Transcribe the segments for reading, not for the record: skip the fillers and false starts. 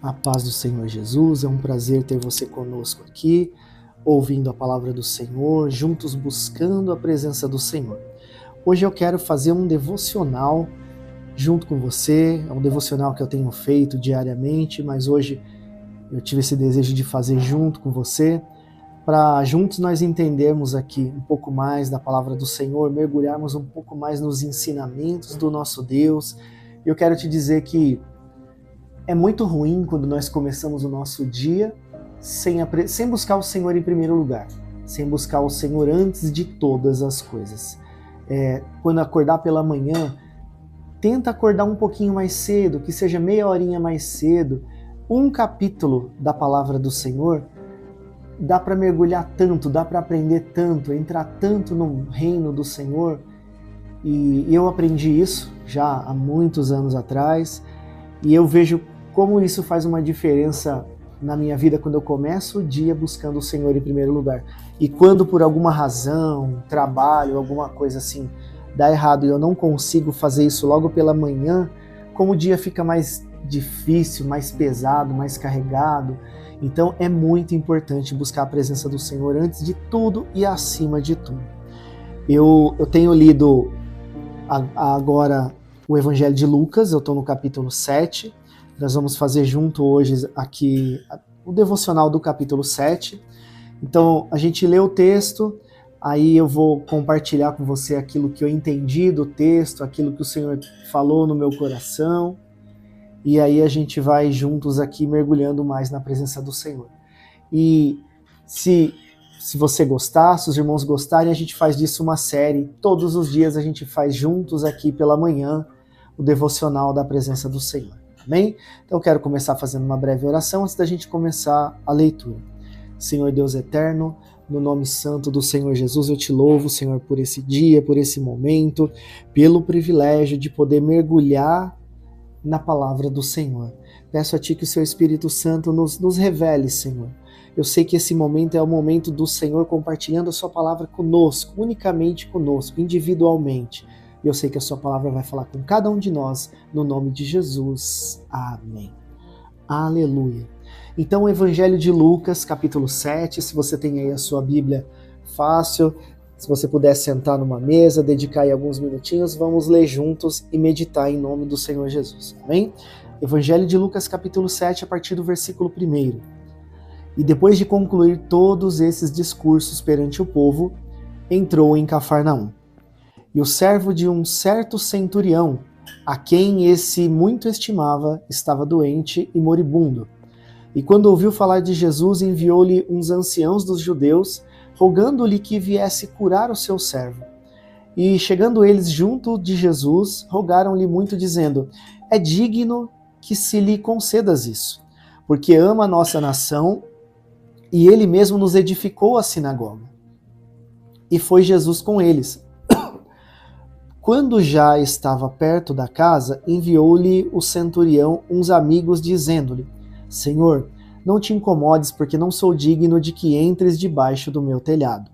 A paz do Senhor Jesus, é um prazer ter você conosco aqui, ouvindo a palavra do Senhor, juntos buscando a presença do Senhor. Hoje eu quero fazer um devocional junto com você, é um devocional que eu tenho feito diariamente, mas hoje eu tive esse desejo de fazer junto com você, para juntos nós entendermos aqui um pouco mais da palavra do Senhor, mergulharmos um pouco mais nos ensinamentos do nosso Deus. Eu quero te dizer que é muito ruim quando nós começamos o nosso dia sem buscar o Senhor em primeiro lugar, sem buscar o Senhor antes de todas as coisas. Quando acordar pela manhã, tenta acordar um pouquinho mais cedo, que seja meia horinha mais cedo. Um capítulo da palavra do Senhor dá para mergulhar tanto, dá para aprender tanto, entrar tanto no reino do Senhor. E eu aprendi isso já há muitos anos atrás, e eu vejo como isso faz uma diferença na minha vida quando eu começo o dia buscando o Senhor em primeiro lugar. E quando por alguma razão, trabalho, alguma coisa assim, dá errado e eu não consigo fazer isso logo pela manhã, como o dia fica mais difícil, mais pesado, mais carregado. Então é muito importante buscar a presença do Senhor antes de tudo e acima de tudo. Eu tenho lido agora o Evangelho de Lucas, eu estou no capítulo 7, nós vamos fazer junto hoje aqui o devocional do capítulo 7. Então a gente lê o texto, aí eu vou compartilhar com você aquilo que eu entendi do texto, aquilo que o Senhor falou no meu coração, e aí a gente vai juntos aqui mergulhando mais na presença do Senhor. E se você gostar, se os irmãos gostarem, a gente faz disso uma série. Todos os dias a gente faz juntos aqui pela manhã o devocional da presença do Senhor. Amém? Então eu quero começar fazendo uma breve oração antes da gente começar a leitura. Senhor Deus eterno, no nome santo do Senhor Jesus, eu te louvo, Senhor, por esse dia, por esse momento, pelo privilégio de poder mergulhar na palavra do Senhor. Peço a Ti que o Seu Espírito Santo nos revele, Senhor. Eu sei que esse momento é o momento do Senhor compartilhando a Sua palavra conosco, unicamente conosco, individualmente. E eu sei que a Sua palavra vai falar com cada um de nós, no nome de Jesus. Amém. Aleluia. Então, o Evangelho de Lucas, capítulo 7, se você tem aí a sua Bíblia fácil, se você puder sentar numa mesa, dedicar aí alguns minutinhos, vamos ler juntos e meditar em nome do Senhor Jesus. Amém? Evangelho de Lucas, capítulo 7, a partir do versículo 1. E depois de concluir todos esses discursos perante o povo, entrou em Cafarnaum. E o servo de um certo centurião, a quem esse muito estimava, estava doente e moribundo. E quando ouviu falar de Jesus, enviou-lhe uns anciãos dos judeus, rogando-lhe que viesse curar o seu servo. E chegando eles junto de Jesus, rogaram-lhe muito, dizendo: é digno que se lhe concedas isso, porque ama a nossa nação, e ele mesmo nos edificou a sinagoga. E foi Jesus com eles. Quando já estava perto da casa, enviou-lhe o centurião uns amigos, dizendo-lhe: Senhor, não te incomodes, porque não sou digno de que entres debaixo do meu telhado.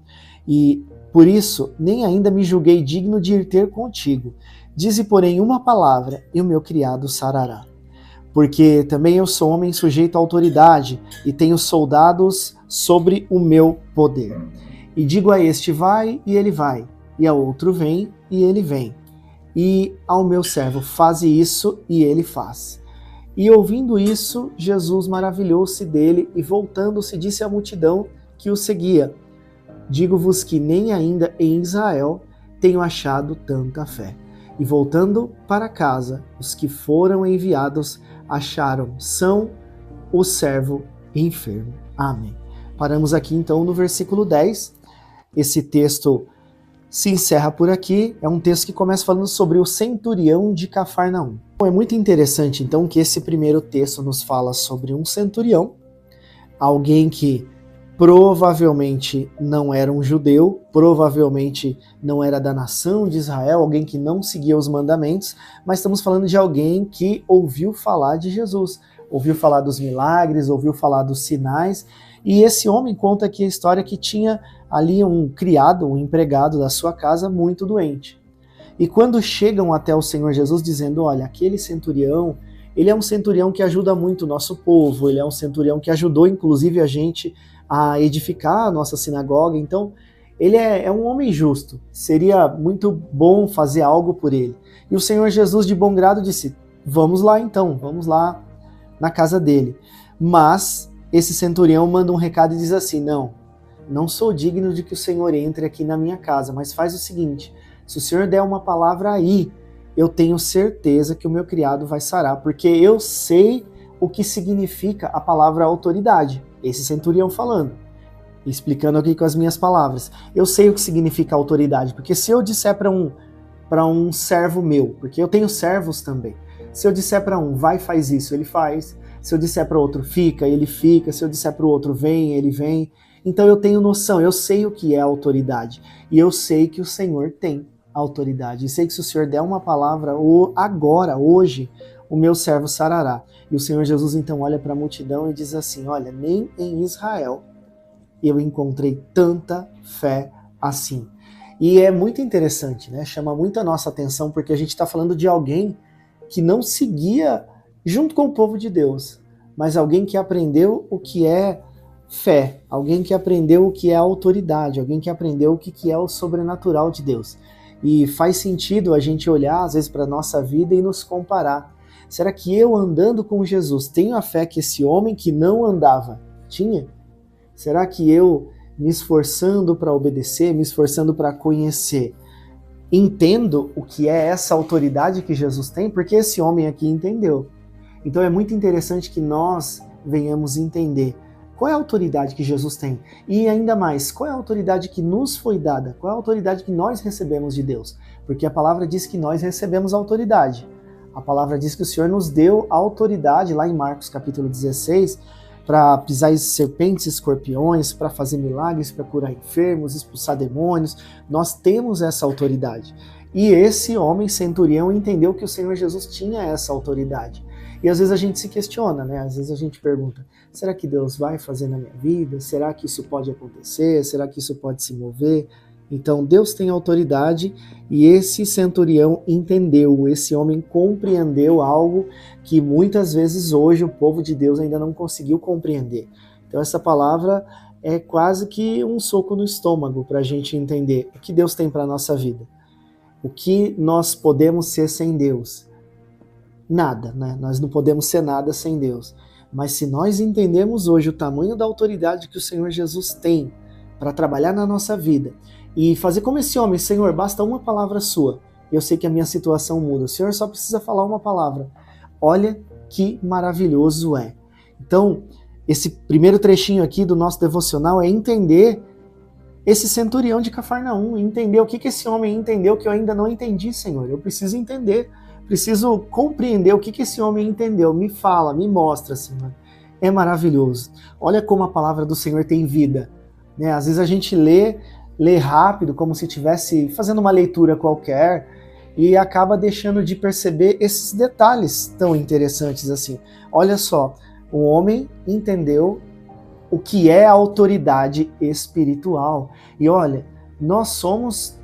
E, por isso, nem ainda me julguei digno de ir ter contigo. Dize, porém, uma palavra, e o meu criado sarará. Porque também eu sou homem sujeito à autoridade, e tenho soldados sobre o meu poder. E digo a este, vai, e ele vai. E ao outro, vem, e ele vem. E ao meu servo, faze isso, e ele faz. E ouvindo isso, Jesus maravilhou-se dele, e voltando-se disse à multidão que o seguia: digo-vos que nem ainda em Israel tenho achado tanta fé. E voltando para casa, os que foram enviados acharam são o servo enfermo. Amém. Paramos aqui então no versículo 10. Esse texto se encerra por aqui. É um texto que começa falando sobre o centurião de Cafarnaum. É muito interessante então que esse primeiro texto nos fala sobre um centurião, alguém que provavelmente não era um judeu, provavelmente não era da nação de Israel, alguém que não seguia os mandamentos, mas estamos falando de alguém que ouviu falar de Jesus, ouviu falar dos milagres, ouviu falar dos sinais. E esse homem conta aqui a história que tinha ali um criado, um empregado da sua casa muito doente. E quando chegam até o Senhor Jesus dizendo, olha, aquele centurião, ele é um centurião que ajuda muito o nosso povo, ele é um centurião que ajudou inclusive a gente a edificar a nossa sinagoga, então ele é um homem justo, seria muito bom fazer algo por ele. E o Senhor Jesus de bom grado disse, vamos lá então, vamos lá na casa dele. Mas esse centurião manda um recado e diz assim, não sou digno de que o Senhor entre aqui na minha casa, mas faz o seguinte, se o Senhor der uma palavra aí, eu tenho certeza que o meu criado vai sarar, porque eu sei o que significa a palavra autoridade. Esse centurião falando, explicando aqui com as minhas palavras. Eu sei o que significa autoridade, porque se eu disser para um servo meu, porque eu tenho servos também, se eu disser para um, vai, faz isso, ele faz. Se eu disser para outro, fica, ele fica. Se eu disser para o outro, vem, ele vem. Então eu tenho noção, eu sei o que é autoridade. E eu sei que o Senhor tem autoridade. E sei que se o Senhor der uma palavra agora, hoje, o meu servo sarará. E o Senhor Jesus então olha para a multidão e diz assim, olha, nem em Israel eu encontrei tanta fé assim. E é muito interessante, né? Chama muito a nossa atenção, porque a gente está falando de alguém que não seguia junto com o povo de Deus, mas alguém que aprendeu o que é fé, alguém que aprendeu o que é autoridade, alguém que aprendeu o que é o sobrenatural de Deus. E faz sentido a gente olhar, às vezes, para a nossa vida e nos comparar. Será que eu, andando com Jesus, tenho a fé que esse homem que não andava tinha? Será que eu, me esforçando para obedecer, me esforçando para conhecer, entendo o que é essa autoridade que Jesus tem? Porque esse homem aqui entendeu. Então é muito interessante que nós venhamos entender qual é a autoridade que Jesus tem. E ainda mais, qual é a autoridade que nos foi dada? Qual é a autoridade que nós recebemos de Deus? Porque a palavra diz que nós recebemos autoridade. A palavra diz que o Senhor nos deu autoridade, lá em Marcos capítulo 16, para pisar em serpentes e escorpiões, para fazer milagres, para curar enfermos, expulsar demônios. Nós temos essa autoridade. E esse homem centurião entendeu que o Senhor Jesus tinha essa autoridade. E às vezes a gente se questiona, né? Às vezes a gente pergunta, será que Deus vai fazer na minha vida? Será que isso pode acontecer? Será que isso pode se mover? Então Deus tem autoridade e esse centurião entendeu, esse homem compreendeu algo que muitas vezes hoje o povo de Deus ainda não conseguiu compreender. Então essa palavra é quase que um soco no estômago para a gente entender o que Deus tem para a nossa vida. O que nós podemos ser sem Deus? Nada, né? Nós não podemos ser nada sem Deus. Mas se nós entendemos hoje o tamanho da autoridade que o Senhor Jesus tem para trabalhar na nossa vida e fazer como esse homem, Senhor, basta uma palavra sua, eu sei que a minha situação muda. O Senhor só precisa falar uma palavra. Olha que maravilhoso é. Então, esse primeiro trechinho aqui do nosso devocional é entender esse centurião de Cafarnaum, entender o que esse homem entendeu que eu ainda não entendi, Senhor. Eu preciso entender. Preciso compreender o que esse homem entendeu. Me fala, me mostra, Senhor. É maravilhoso. Olha como a palavra do Senhor tem vida. Né? Às vezes a gente lê rápido, como se estivesse fazendo uma leitura qualquer, e acaba deixando de perceber esses detalhes tão interessantes assim. Olha só, o homem entendeu o que é a autoridade espiritual. E olha, nós somos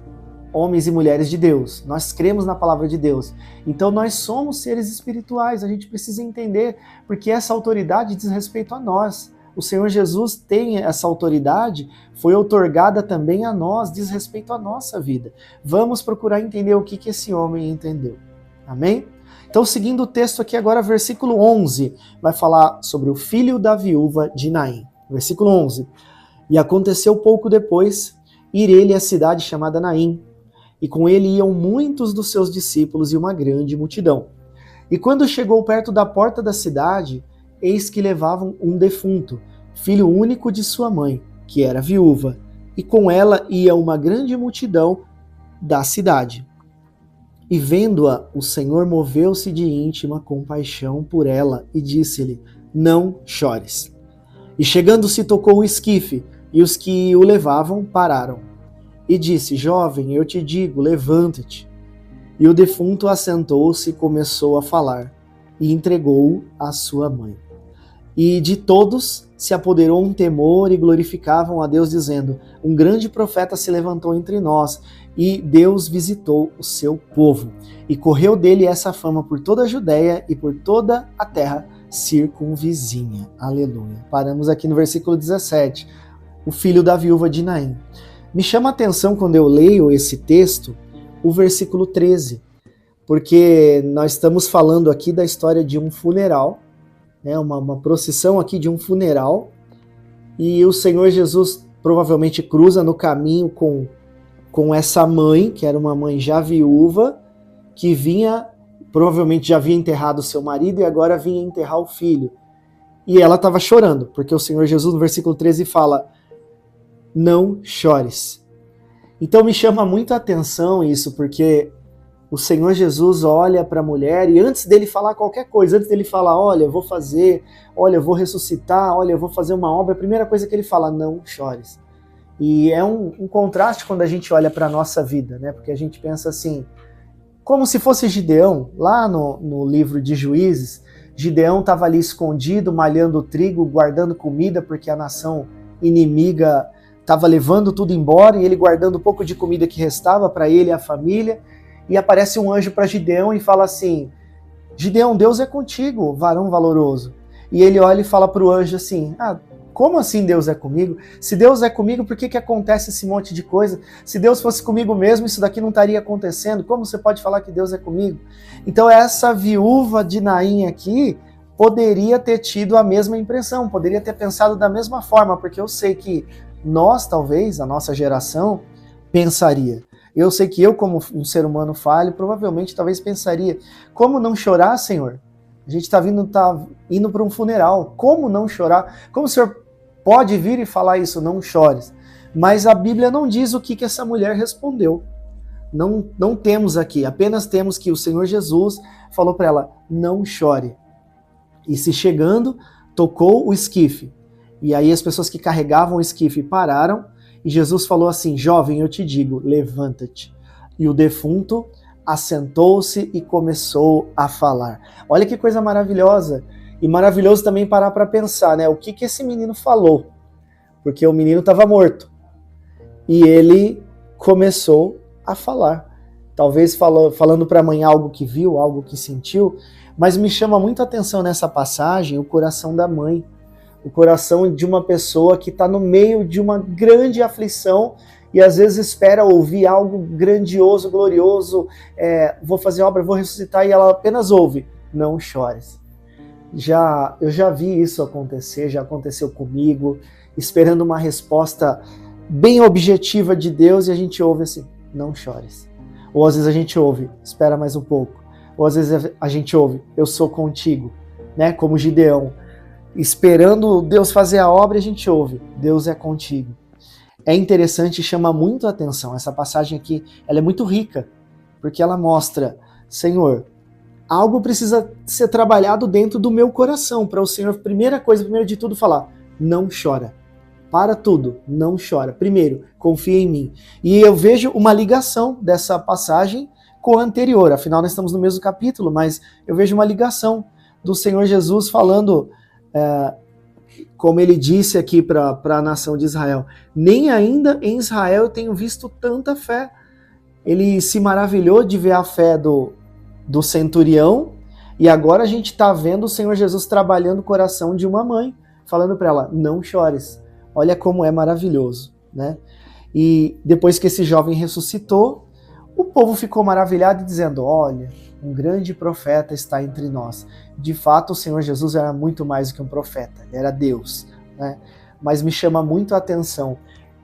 homens e mulheres de Deus, nós cremos na palavra de Deus, então nós somos seres espirituais, a gente precisa entender, porque essa autoridade diz respeito a nós, o Senhor Jesus tem essa autoridade, foi outorgada também a nós, diz respeito à nossa vida. Vamos procurar entender o que esse homem entendeu, amém? Então, seguindo o texto aqui agora, versículo 11, vai falar sobre o filho da viúva de Naim, versículo 11, e aconteceu pouco depois, ir ele à cidade chamada Naim, e com ele iam muitos dos seus discípulos e uma grande multidão. E quando chegou perto da porta da cidade, eis que levavam um defunto, filho único de sua mãe, que era viúva, e com ela ia uma grande multidão da cidade. E vendo-a, o Senhor moveu-se de íntima compaixão por ela e disse-lhe, não chores. E chegando-se tocou o esquife, e os que o levavam pararam. E disse, jovem, eu te digo, levanta-te. E o defunto assentou-se e começou a falar, e entregou-o à sua mãe. E de todos se apoderou um temor e glorificavam a Deus, dizendo, um grande profeta se levantou entre nós, e Deus visitou o seu povo. E correu dele essa fama por toda a Judéia e por toda a terra circunvizinha. Aleluia. Paramos aqui no versículo 17. O filho da viúva de Naim. Me chama a atenção quando eu leio esse texto, o versículo 13. Porque nós estamos falando aqui da história de um funeral, né, uma procissão aqui de um funeral, e o Senhor Jesus provavelmente cruza no caminho com essa mãe, que era uma mãe já viúva, que provavelmente já havia enterrado seu marido e agora vinha enterrar o filho. E ela estava chorando, porque o Senhor Jesus no versículo 13 fala, não chores. Então me chama muito a atenção isso, porque o Senhor Jesus olha para a mulher e antes dele falar qualquer coisa, antes dele falar, olha, eu vou fazer, olha, eu vou ressuscitar, olha, eu vou fazer uma obra, a primeira coisa que ele fala, não chores. E é um contraste quando a gente olha para a nossa vida, né? Porque a gente pensa assim, como se fosse Gideão, lá no livro de Juízes, Gideão estava ali escondido, malhando trigo, guardando comida, porque a nação inimiga estava levando tudo embora, e ele guardando um pouco de comida que restava para ele e a família, e aparece um anjo para Gideão e fala assim, Gideão, Deus é contigo, varão valoroso. E ele olha e fala para o anjo assim, como assim Deus é comigo? Se Deus é comigo, por que acontece esse monte de coisa? Se Deus fosse comigo mesmo, isso daqui não estaria acontecendo. Como você pode falar que Deus é comigo? Então essa viúva de Naim aqui poderia ter tido a mesma impressão, poderia ter pensado da mesma forma, porque eu sei que nós, talvez, a nossa geração, pensaria. Eu sei que eu, como um ser humano falho, provavelmente, talvez pensaria, como não chorar, Senhor? A gente está indo para um funeral, como não chorar? Como o Senhor pode vir e falar isso, não chores? Mas a Bíblia não diz o que essa mulher respondeu. Não temos aqui, apenas temos que o Senhor Jesus falou para ela, não chore. E se chegando, tocou o esquife. E aí as pessoas que carregavam o esquife pararam, e Jesus falou assim, jovem, eu te digo, levanta-te. E o defunto assentou-se e começou a falar. Olha que coisa maravilhosa. E maravilhoso também parar para pensar, né? O que esse menino falou? Porque o menino estava morto. E ele começou a falar. Talvez falando para a mãe algo que viu, algo que sentiu. Mas me chama muito a atenção nessa passagem o coração da mãe. O coração de uma pessoa que está no meio de uma grande aflição e às vezes espera ouvir algo grandioso, glorioso, vou fazer obra, vou ressuscitar, e ela apenas ouve, não chores. Eu já vi isso acontecer, já aconteceu comigo, esperando uma resposta bem objetiva de Deus, e a gente ouve assim, não chores. Ou às vezes a gente ouve, espera mais um pouco. Ou às vezes a gente ouve, eu sou contigo, né? Como Gideão. Esperando Deus fazer a obra, a gente ouve, Deus é contigo. É interessante e chama muito a atenção. Essa passagem aqui, ela é muito rica, porque ela mostra, Senhor, algo precisa ser trabalhado dentro do meu coração, para o Senhor, primeiro de tudo, falar, não chora. Para tudo, não chora. Primeiro, confia em mim. E eu vejo uma ligação dessa passagem com a anterior. Afinal, nós estamos no mesmo capítulo, mas eu vejo uma ligação do Senhor Jesus falando, como ele disse aqui para a nação de Israel, nem ainda em Israel eu tenho visto tanta fé. Ele se maravilhou de ver a fé do centurião, e agora a gente está vendo o Senhor Jesus trabalhando o coração de uma mãe, falando para ela, não chores. Olha como é maravilhoso, né? E depois que esse jovem ressuscitou, o povo ficou maravilhado dizendo, olha, um grande profeta está entre nós. De fato, o Senhor Jesus era muito mais do que um profeta, ele era Deus, né? Mas me chama muito a atenção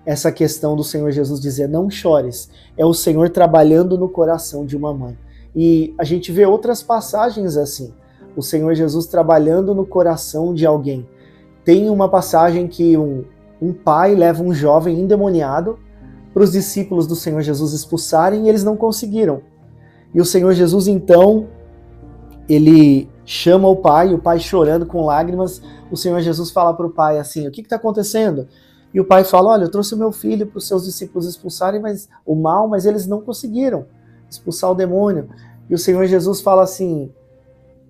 essa questão do Senhor Jesus dizer, não chores. É o Senhor trabalhando no coração de uma mãe. E a gente vê outras passagens assim, o Senhor Jesus trabalhando no coração de alguém. Tem uma passagem que um pai leva um jovem endemoniado para os discípulos do Senhor Jesus expulsarem, e eles não conseguiram. E o Senhor Jesus, então, ele chama o pai chorando com lágrimas, o Senhor Jesus fala para o pai assim, o que está acontecendo? E o pai fala, olha, eu trouxe o meu filho para os seus discípulos expulsarem o mal, mas eles não conseguiram expulsar o demônio. E o Senhor Jesus fala assim,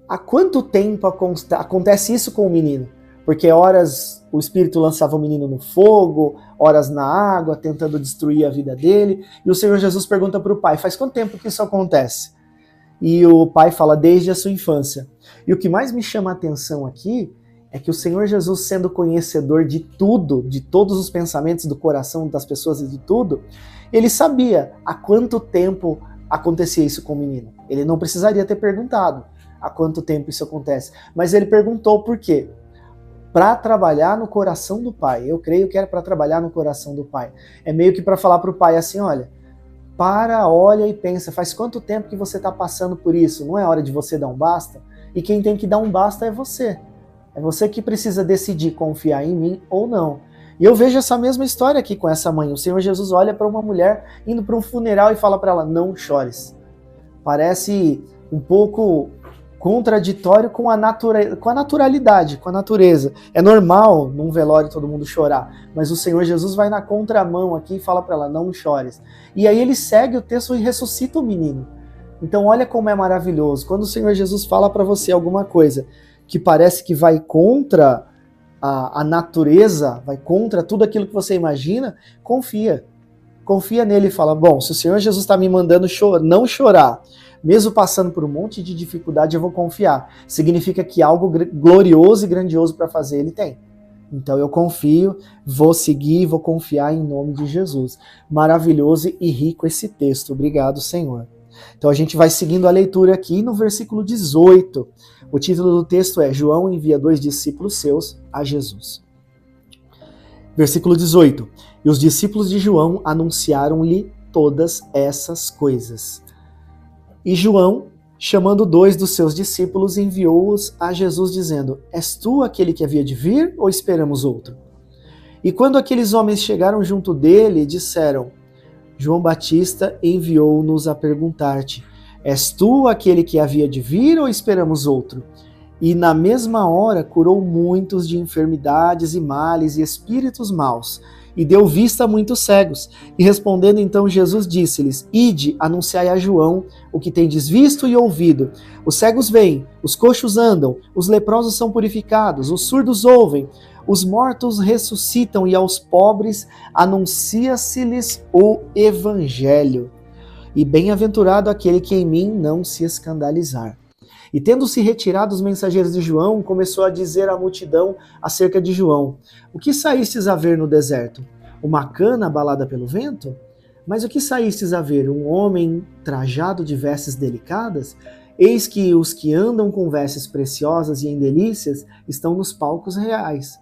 há quanto tempo acontece isso com o menino? porque horas o espírito lançava o menino no fogo, horas na água, tentando destruir a vida dele. E o Senhor Jesus pergunta para o pai, faz quanto tempo que isso acontece? E o pai fala, desde a sua infância. E o que mais me chama a atenção aqui é que o Senhor Jesus, sendo conhecedor de tudo, de todos os pensamentos do coração das pessoas e de tudo, ele sabia há quanto tempo acontecia isso com o menino. Ele não precisaria ter perguntado há quanto tempo isso acontece, mas ele perguntou por quê? Para trabalhar no coração do pai. Eu creio que era para trabalhar no coração do pai. É meio que para falar para o pai assim, olha, olha e pensa, faz quanto tempo que você está passando por isso? Não é hora de você dar um basta? E quem tem que dar um basta é você. É você que precisa decidir confiar em mim ou não. E eu vejo essa mesma história aqui com essa mãe. O Senhor Jesus olha para uma mulher indo para um funeral e fala para ela, não chores. Parece um pouco contraditório com a naturalidade, com a natureza. É normal num velório todo mundo chorar, mas o Senhor Jesus vai na contramão aqui e fala para ela, não chores. E aí ele segue o texto e ressuscita o menino. Então olha como é maravilhoso. Quando o Senhor Jesus fala para você alguma coisa que parece que vai contra a natureza, vai contra tudo aquilo que você imagina, confia. Confia nele e fala, bom, se o Senhor Jesus está me mandando não chorar, mesmo passando por um monte de dificuldade, eu vou confiar. Significa que algo glorioso e grandioso para fazer ele tem. Então eu confio, vou seguir, vou confiar em nome de Jesus. Maravilhoso e rico esse texto. Obrigado, Senhor. Então a gente vai seguindo a leitura aqui no versículo 18. O título do texto é João envia 2 discípulos seus a Jesus. Versículo 18. E os discípulos de João anunciaram-lhe todas essas coisas. E João, chamando 2 dos seus discípulos, enviou-os a Jesus, dizendo, és tu aquele que havia de vir, ou esperamos outro? E quando aqueles homens chegaram junto dele, disseram, João Batista enviou-nos a perguntar-te, és tu aquele que havia de vir, ou esperamos outro? E na mesma hora curou muitos de enfermidades e males e espíritos maus, e deu vista a muitos cegos. E respondendo então Jesus disse-lhes, ide, anunciai a João o que tendes visto e ouvido. Os cegos veem, os coxos andam, os leprosos são purificados, os surdos ouvem, os mortos ressuscitam e aos pobres anuncia-se-lhes o evangelho. E bem-aventurado aquele que em mim não se escandalizar. E tendo-se retirado os mensageiros de João, começou a dizer à multidão acerca de João, o que saístes a ver no deserto? Uma cana abalada pelo vento? Mas o que saístes a ver? Um homem trajado de vestes delicadas? Eis que os que andam com vestes preciosas e em delícias estão nos palcos reais.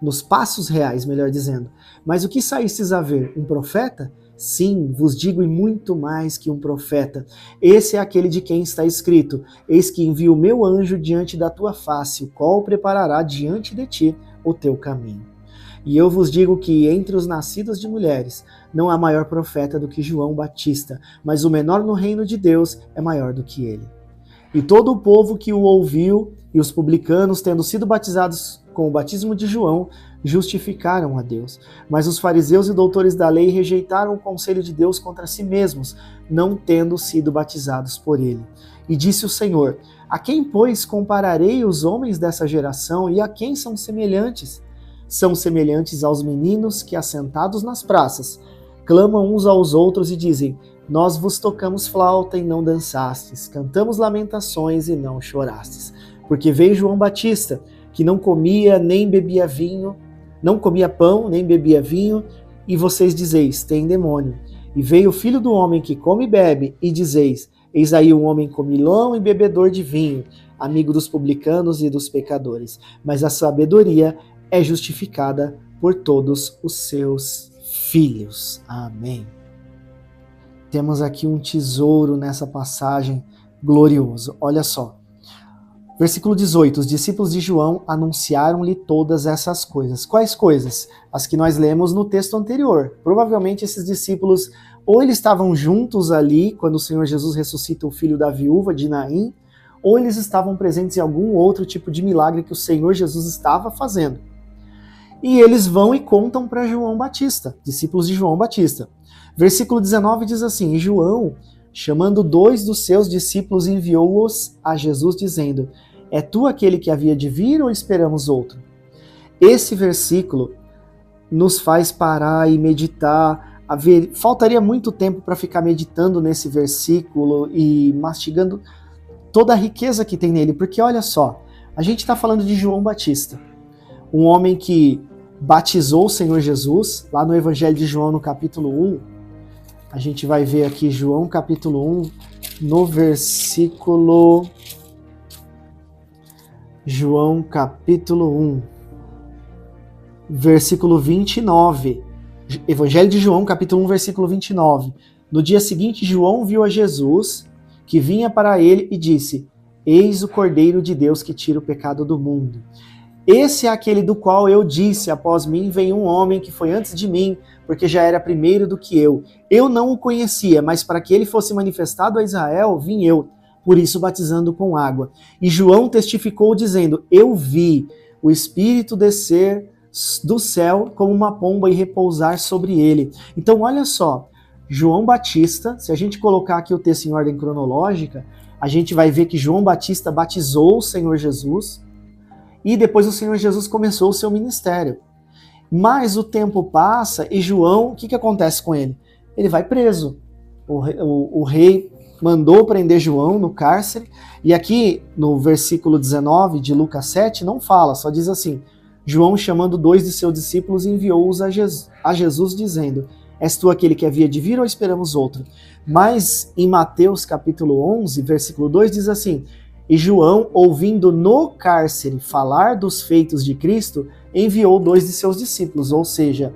Nos passos reais, melhor dizendo. Mas o que saístes a ver? Um profeta? Sim, vos digo e muito mais que um profeta. Esse é aquele de quem está escrito, eis que envio o meu anjo diante da tua face, o qual preparará diante de ti o teu caminho. E eu vos digo que entre os nascidos de mulheres não há maior profeta do que João Batista, mas o menor no reino de Deus é maior do que ele. E todo o povo que o ouviu e os publicanos, tendo sido batizados com o batismo de João, justificaram a Deus. Mas os fariseus e doutores da lei rejeitaram o conselho de Deus contra si mesmos, não tendo sido batizados por ele. E disse o Senhor, a quem, pois, compararei os homens dessa geração e a quem são semelhantes? São semelhantes aos meninos que, assentados nas praças, clamam uns aos outros e dizem, nós vos tocamos flauta e não dançastes, cantamos lamentações e não chorastes. Porque veio João Batista, que não comia nem bebia vinho, não comia pão, nem bebia vinho, e vocês dizeis, tem demônio. E veio o Filho do Homem que come e bebe, e dizeis, eis aí um homem comilão e bebedor de vinho, amigo dos publicanos e dos pecadores. Mas a sabedoria é justificada por todos os seus filhos. Amém. Temos aqui um tesouro nessa passagem glorioso. Olha só. Versículo 18, os discípulos de João anunciaram-lhe todas essas coisas. Quais coisas? As que nós lemos no texto anterior. Provavelmente esses discípulos, ou eles estavam juntos ali, quando o Senhor Jesus ressuscita o filho da viúva de Naim, ou eles estavam presentes em algum outro tipo de milagre que o Senhor Jesus estava fazendo. E eles vão e contam para João Batista, discípulos de João Batista. Versículo 19 diz assim, e João, chamando 2 dos seus discípulos, enviou-os a Jesus, dizendo, é tu aquele que havia de vir ou esperamos outro? esse versículo nos faz parar e meditar. Faltaria muito tempo para ficar meditando nesse versículo e mastigando toda a riqueza que tem nele, porque olha só, a gente está falando de João Batista, um homem que batizou o Senhor Jesus, lá no Evangelho de João, no capítulo 1, a gente vai ver aqui João capítulo 1, no versículo... João capítulo 1, versículo 29. Evangelho de João, capítulo 1, versículo 29. No dia seguinte, João viu a Jesus, que vinha para ele, e disse: Eis o Cordeiro de Deus que tira o pecado do mundo. Esse é aquele do qual eu disse: após mim vem um homem que foi antes de mim, porque já era primeiro do que eu. Eu não o conhecia, mas para que ele fosse manifestado a Israel, vim eu, por isso batizando com água. E João testificou dizendo: Eu vi o Espírito descer do céu como uma pomba e repousar sobre ele. Então olha só, João Batista, se a gente colocar aqui o texto em ordem cronológica, a gente vai ver que João Batista batizou o Senhor Jesus e depois o Senhor Jesus começou o seu ministério. Mas o tempo passa e João, o que acontece com ele? Ele vai preso. O rei mandou prender João no cárcere, e aqui no versículo 19 de Lucas 7 não fala, só diz assim: João, chamando 2 de seus discípulos, enviou-os a Jesus dizendo: És tu aquele que havia de vir ou esperamos outro? Mas em Mateus capítulo 11, versículo 2 diz assim: E João, ouvindo no cárcere falar dos feitos de Cristo, enviou 2 de seus discípulos. Ou seja,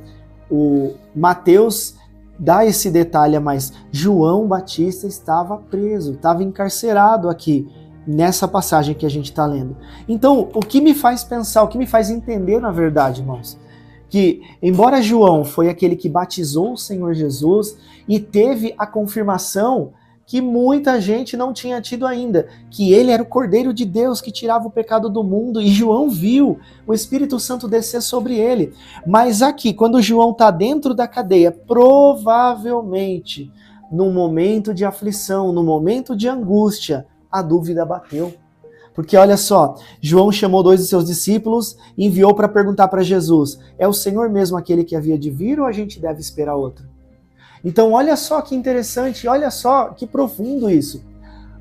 o Mateus dá esse detalhe a mais. João Batista estava preso, estava encarcerado aqui, nessa passagem que a gente está lendo. Então, o que me faz pensar, o que me faz entender, na verdade, irmãos, que embora João foi aquele que batizou o Senhor Jesus e teve a confirmação que muita gente não tinha tido ainda, que ele era o Cordeiro de Deus que tirava o pecado do mundo, e João viu o Espírito Santo descer sobre ele. Mas aqui, quando João está dentro da cadeia, provavelmente, no momento de aflição, no momento de angústia, a dúvida bateu. Porque olha só, João chamou 2 de seus discípulos e enviou para perguntar para Jesus: é o Senhor mesmo aquele que havia de vir ou a gente deve esperar outro? Então olha só que interessante, olha só que profundo isso.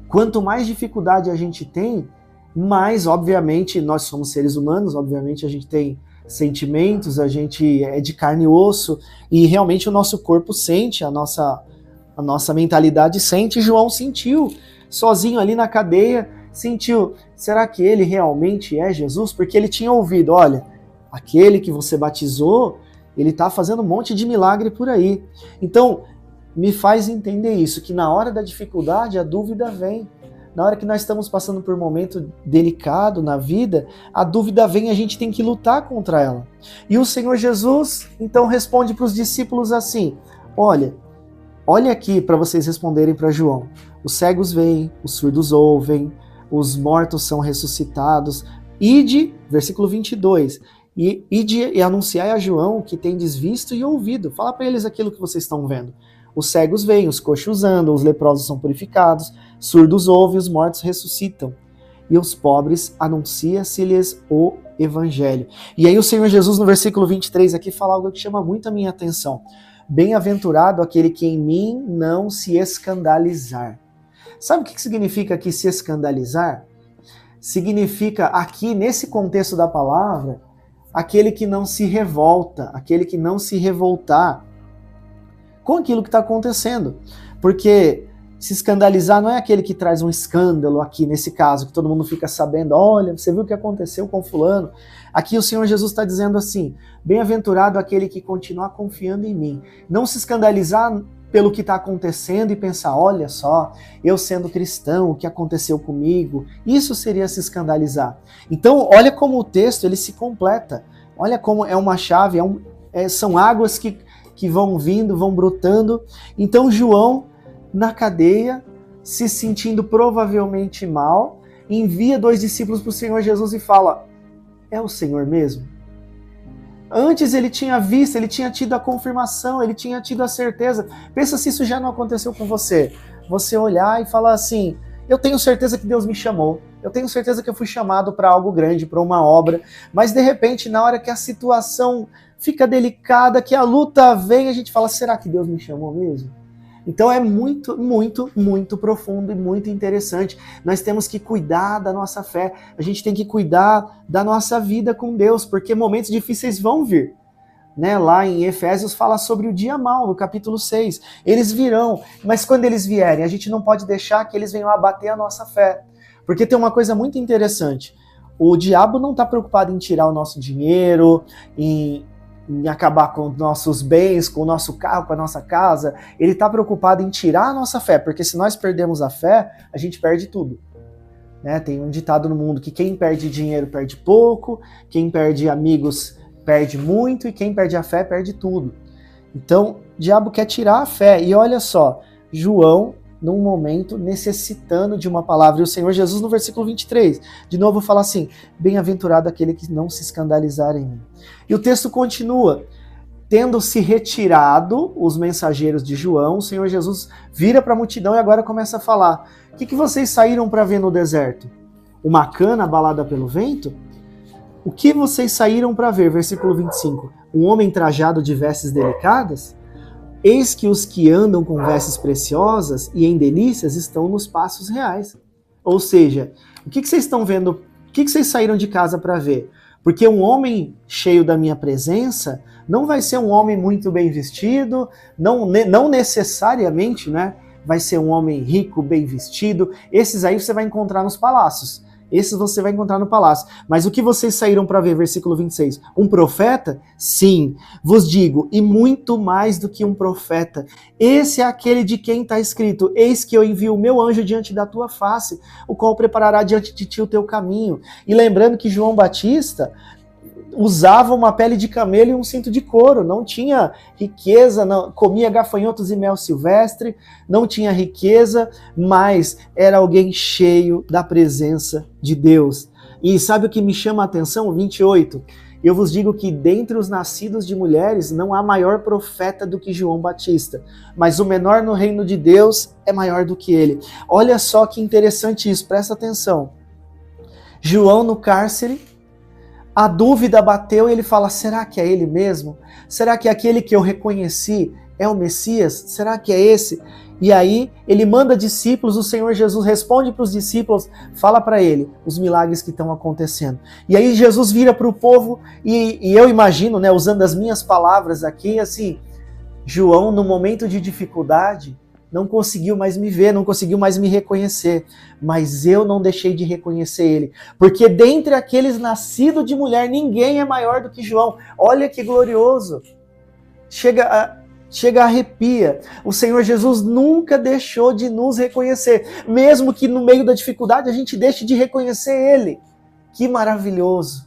Quanto mais dificuldade a gente tem, mais, obviamente, nós somos seres humanos, obviamente a gente tem sentimentos, a gente é de carne e osso, e realmente o nosso corpo sente, a nossa mentalidade sente. João sentiu, sozinho ali na cadeia, sentiu, será que ele realmente é Jesus? Porque ele tinha ouvido: olha, aquele que você batizou, ele está fazendo um monte de milagre por aí. Então, me faz entender isso, que na hora da dificuldade a dúvida vem. Na hora que nós estamos passando por um momento delicado na vida, a dúvida vem e a gente tem que lutar contra ela. E o Senhor Jesus, então, responde para os discípulos assim: olha aqui para vocês responderem para João. Os cegos veem, os surdos ouvem, os mortos são ressuscitados. Ide, versículo 22, ide e anunciai a João que tendes visto e ouvido. Fala para eles aquilo que vocês estão vendo. Os cegos veem, os coxos andam, os leprosos são purificados, surdos ouvem, os mortos ressuscitam. E os pobres anuncia-se-lhes o evangelho. E aí o Senhor Jesus, no versículo 23, aqui fala algo que chama muito a minha atenção. Bem-aventurado aquele que em mim não se escandalizar. Sabe o que significa aqui se escandalizar? Significa aqui, nesse contexto da palavra, aquele que não se revolta, aquele que não se revoltar com aquilo que está acontecendo. Porque se escandalizar não é aquele que traz um escândalo aqui, nesse caso, que todo mundo fica sabendo: olha, você viu o que aconteceu com fulano? Aqui o Senhor Jesus está dizendo assim: bem-aventurado aquele que continuar confiando em mim. Não se escandalizar pelo que está acontecendo e pensar: olha só, eu sendo cristão, o que aconteceu comigo? Isso seria se escandalizar. Então, olha como o texto ele se completa. Olha como é uma chave, são águas que vão vindo, vão brotando. Então, João, na cadeia, se sentindo provavelmente mal, envia 2 discípulos para o Senhor Jesus e fala: é o Senhor mesmo? Antes ele tinha visto, ele tinha tido a confirmação, ele tinha tido a certeza. Pensa se isso já não aconteceu com você. Você olhar e falar assim: eu tenho certeza que Deus me chamou. Eu tenho certeza que eu fui chamado para algo grande, para uma obra, mas de repente, na hora que a situação fica delicada, que a luta vem, a gente fala, será que Deus me chamou mesmo? Então é muito, muito, muito profundo e muito interessante. Nós temos que cuidar da nossa fé, a gente tem que cuidar da nossa vida com Deus, porque momentos difíceis vão vir. Né, lá em Efésios fala sobre o dia mau, no capítulo 6. Eles virão, mas quando eles vierem, a gente não pode deixar que eles venham abater a nossa fé. Porque tem uma coisa muito interessante. O diabo não está preocupado em tirar o nosso dinheiro, em acabar com nossos bens, com o nosso carro, com a nossa casa. Ele está preocupado em tirar a nossa fé, porque se nós perdemos a fé, a gente perde tudo. Né? Tem um ditado no mundo que quem perde dinheiro perde pouco, quem perde amigos perde muito e quem perde a fé perde tudo. Então, o diabo quer tirar a fé. E olha só, João, num momento, necessitando de uma palavra. E o Senhor Jesus, no versículo 23, de novo fala assim, bem-aventurado aquele que não se escandalizar em mim. E o texto continua, tendo se retirado os mensageiros de João, o Senhor Jesus vira para a multidão e agora começa a falar, o que vocês saíram para ver no deserto? Uma cana abalada pelo vento? O que vocês saíram para ver? Versículo 25. Um homem trajado de vestes delicadas? Eis que os que andam com vestes preciosas e em delícias estão nos passos reais. Ou seja, o que vocês estão vendo? O que vocês saíram de casa para ver? Porque um homem cheio da minha presença não vai ser um homem muito bem vestido, não necessariamente, né? Vai ser um homem rico, bem vestido. Esses aí você vai encontrar nos palácios. Esses você vai encontrar no palácio. Mas o que vocês saíram para ver? Versículo 26. Um profeta? Sim, vos digo, e muito mais do que um profeta. Esse é aquele de quem está escrito, eis que eu envio o meu anjo diante da tua face, o qual preparará diante de ti o teu caminho. E lembrando que João Batista usava uma pele de camelo e um cinto de couro, não tinha riqueza, não, comia gafanhotos e mel silvestre, não tinha riqueza, mas era alguém cheio da presença de Deus. E sabe o que me chama a atenção? 28. Eu vos digo que dentre os nascidos de mulheres não há maior profeta do que João Batista, mas o menor no reino de Deus é maior do que ele. Olha só que interessante isso, presta atenção. João no cárcere, a dúvida bateu e ele fala, será que é ele mesmo? Será que aquele que eu reconheci é o Messias? Será que é esse? E aí ele manda discípulos, o Senhor Jesus responde para os discípulos, fala para ele os milagres que estão acontecendo. E aí Jesus vira para o povo e eu imagino, né, usando as minhas palavras aqui, assim, João no momento de dificuldade, não conseguiu mais me ver, não conseguiu mais me reconhecer, mas eu não deixei de reconhecer ele, porque dentre aqueles nascidos de mulher, ninguém é maior do que João. Olha que glorioso, chega a arrepia. O Senhor Jesus nunca deixou de nos reconhecer, mesmo que no meio da dificuldade a gente deixe de reconhecer ele. Que maravilhoso,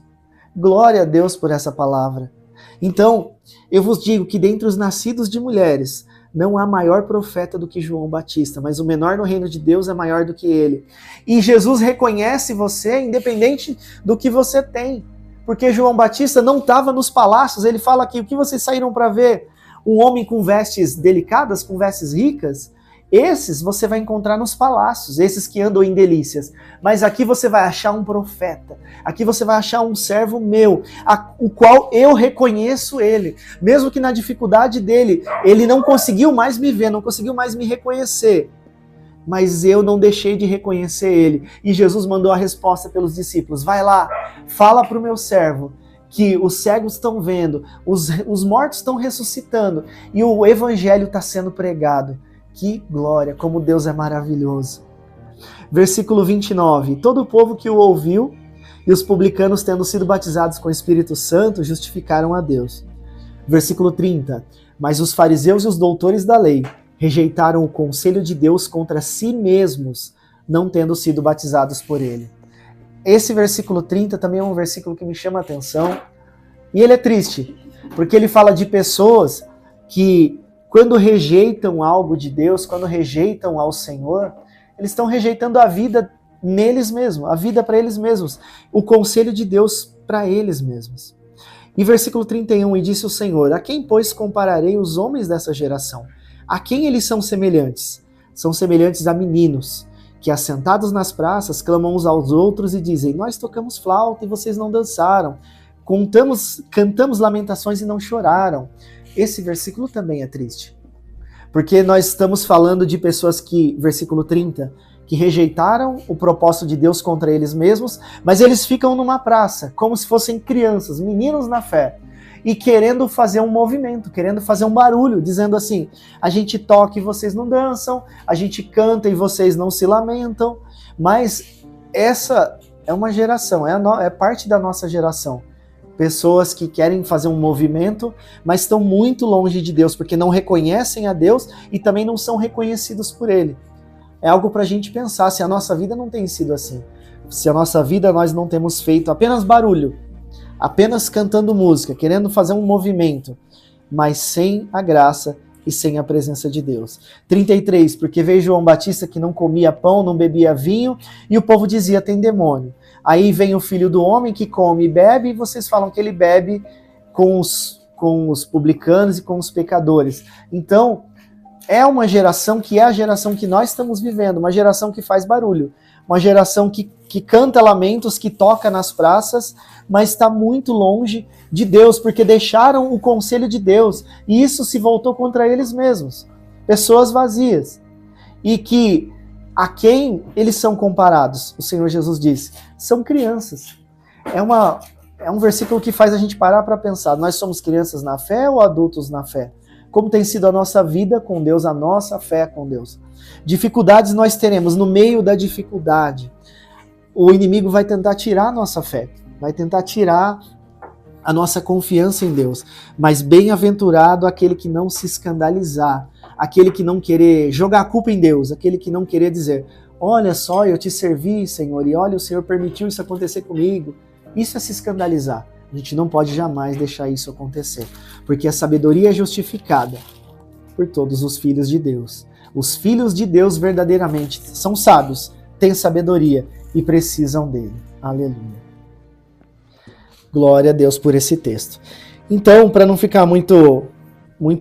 glória a Deus por essa palavra. Então, eu vos digo que dentre os nascidos de mulheres, não há maior profeta do que João Batista, mas o menor no reino de Deus é maior do que ele. E Jesus reconhece você independente do que você tem. Porque João Batista não estava nos palácios, ele fala aqui, o que vocês saíram para ver? Um homem com vestes delicadas, com vestes ricas? Esses você vai encontrar nos palácios, esses que andam em delícias. Mas aqui você vai achar um profeta, aqui você vai achar um servo meu, o qual eu reconheço ele. Mesmo que na dificuldade dele, ele não conseguiu mais me ver, não conseguiu mais me reconhecer. Mas eu não deixei de reconhecer ele. E Jesus mandou a resposta pelos discípulos, vai lá, fala para o meu servo, que os cegos estão vendo, os mortos estão ressuscitando, e o evangelho está sendo pregado. Que glória, como Deus é maravilhoso. Versículo 29. Todo o povo que o ouviu e os publicanos, tendo sido batizados com o Espírito Santo, justificaram a Deus. Versículo 30. Mas os fariseus e os doutores da lei rejeitaram o conselho de Deus contra si mesmos, não tendo sido batizados por ele. Esse versículo 30 também é um versículo que me chama a atenção. E ele é triste, porque ele fala de pessoas que, quando rejeitam algo de Deus, quando rejeitam ao Senhor, eles estão rejeitando a vida neles mesmos, a vida para eles mesmos, o conselho de Deus para eles mesmos. E versículo 31, e disse o Senhor, a quem, pois, compararei os homens dessa geração? A quem eles são semelhantes? São semelhantes a meninos, que assentados nas praças clamam uns aos outros e dizem: nós tocamos flauta e vocês não dançaram, cantamos lamentações e não choraram. Esse versículo também é triste, porque nós estamos falando de pessoas que, versículo 30, que rejeitaram o propósito de Deus contra eles mesmos, mas eles ficam numa praça, como se fossem crianças, meninos na fé, e querendo fazer um movimento, querendo fazer um barulho, dizendo assim: a gente toca e vocês não dançam, a gente canta e vocês não se lamentam. Mas essa é uma geração, é parte da nossa geração. Pessoas que querem fazer um movimento, mas estão muito longe de Deus, porque não reconhecem a Deus e também não são reconhecidos por Ele. É algo para a gente pensar, se a nossa vida não tem sido assim. Se a nossa vida nós não temos feito apenas barulho, apenas cantando música, querendo fazer um movimento, mas sem a graça e sem a presença de Deus. 33, porque veio João Batista que não comia pão, não bebia vinho, e o povo dizia: tem demônio. Aí vem o Filho do Homem que come e bebe, e vocês falam que ele bebe com os publicanos e com os pecadores. Então, é uma geração que é a geração que nós estamos vivendo, uma geração que faz barulho, uma geração que canta lamentos, que toca nas praças, mas está muito longe de Deus, porque deixaram o conselho de Deus, e isso se voltou contra eles mesmos. Pessoas vazias, e que a quem eles são comparados? O Senhor Jesus disse: são crianças. É um versículo que faz a gente parar para pensar: nós somos crianças na fé ou adultos na fé? Como tem sido a nossa vida com Deus, a nossa fé com Deus? Dificuldades nós teremos. No meio da dificuldade, o inimigo vai tentar tirar a nossa fé, vai tentar tirar a nossa confiança em Deus. Mas bem-aventurado aquele que não se escandalizar, aquele que não querer jogar a culpa em Deus, aquele que não querer dizer: olha só, eu te servi, Senhor, e olha, o Senhor permitiu isso acontecer comigo. Isso é se escandalizar. A gente não pode jamais deixar isso acontecer, porque a sabedoria é justificada por todos os filhos de Deus. Os filhos de Deus verdadeiramente são sábios, têm sabedoria e precisam dele. Aleluia. Glória a Deus por esse texto. Então, para não ficar muito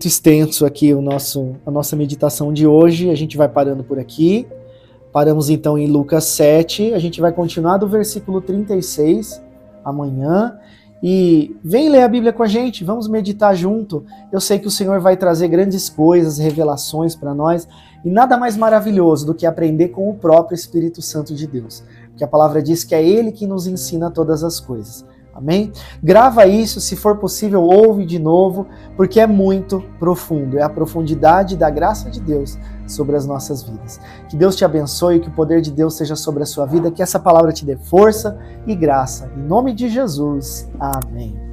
extenso aqui a nossa meditação de hoje, a gente vai parando por aqui. Paramos então em Lucas 7, a gente vai continuar do versículo 36 amanhã. E vem ler a Bíblia com a gente, vamos meditar junto. Eu sei que o Senhor vai trazer grandes coisas, revelações para nós, e nada mais maravilhoso do que aprender com o próprio Espírito Santo de Deus, porque a palavra diz que é Ele que nos ensina todas as coisas. Amém? Grava isso, se for possível, ouve de novo, porque é muito profundo, é a profundidade da graça de Deus sobre as nossas vidas. Que Deus te abençoe, que o poder de Deus seja sobre a sua vida, que essa palavra te dê força e graça. Em nome de Jesus, amém.